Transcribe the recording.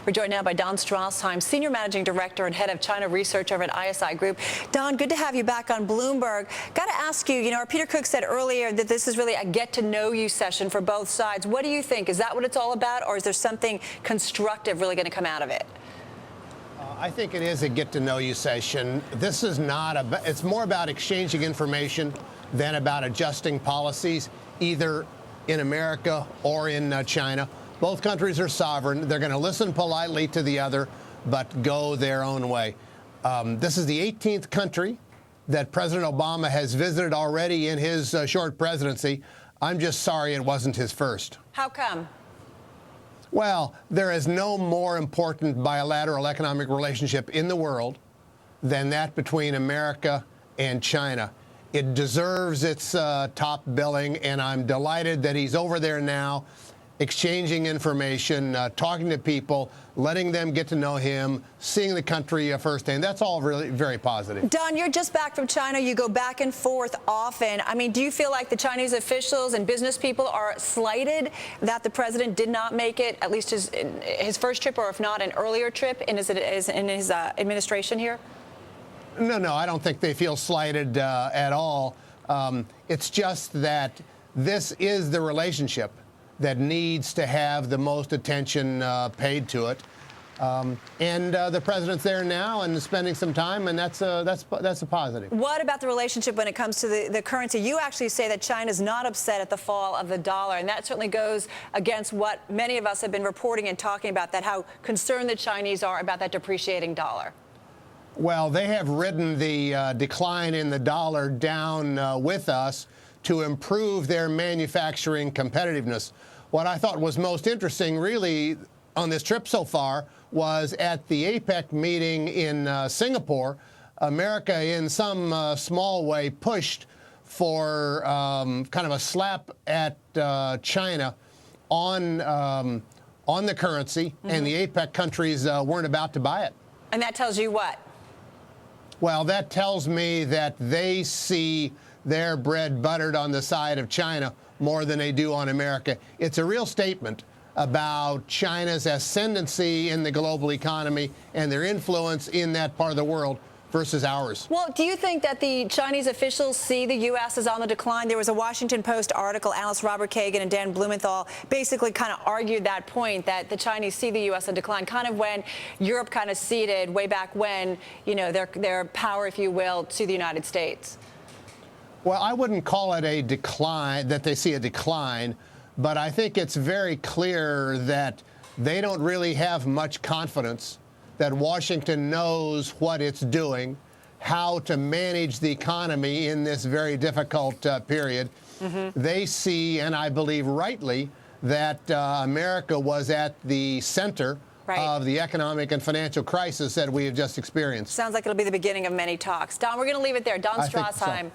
We're joined now by Don Straszheim, Senior Managing Director and Head of China Research over at ISI Group. Don, good to have you back on Bloomberg. Got to ask you, our Peter Cook said earlier that this is really a get-to-know-you session for both sides. What do you think? Is that what it's all about, or is there something constructive really going to come out of it? I think it is a get-to-know-you session. This is not about, it's more about exchanging information than about adjusting policies, either in America or in China. Both countries are sovereign. They're going to listen politely to the other, but go their own way. This is the 18th country that President Obama has visited already in his short presidency. I'm just sorry it wasn't his first. How come? Well, there is no more important bilateral economic relationship in the world than that between America and China. It deserves its top billing, and I'm delighted that he's over there now, exchanging information, talking to people, letting them get to know him, seeing the country firsthand. That's all really very positive. Don, you're just back from China. You go back and forth often. I mean, do you feel like the Chinese officials and business people are slighted that the president did not make it, at least his first trip, or if not an earlier trip in his administration here? No, I don't think they feel slighted at all. It's just that this is the relationship that needs to have the most attention paid to it, and the president's there now and spending some time, and that's a positive. What about the relationship when it comes to the currency? You actually say that China's not upset at the fall of the dollar, and that certainly goes against what many of us have been reporting and talking about, that how concerned the Chinese are about that depreciating dollar. Well, they have ridden the decline in the dollar down with us to improve their manufacturing competitiveness. What I thought was most interesting, really, on this trip so far was at the APEC meeting in Singapore. America, in some small way, pushed for kind of a slap at China on the currency, and the APEC countries weren't about to buy it. And that tells you what? Well, that tells me that they see their bread buttered on the side of China more than they do on America. It's a real statement about China's ascendancy in the global economy and their influence in that part of the world versus ours. Well, do you think that the Chinese officials see the U.S. as on the decline? There was a Washington Post article, analysts Robert Kagan and Dan Blumenthal basically kind of argued that point, that the Chinese see the U.S. in decline, kind of when Europe kind of ceded way back when, their power, if you will, to the United States. Well, I wouldn't call it a decline, that they see a decline, but I think it's very clear that they don't really have much confidence that Washington knows what it's doing, how to manage the economy in this very difficult period. They see, and I believe rightly, that America was at the center of the economic and financial crisis that we have just experienced. Sounds like it'll be the beginning of many talks. Don, we're going to leave it there. Don Straszheim.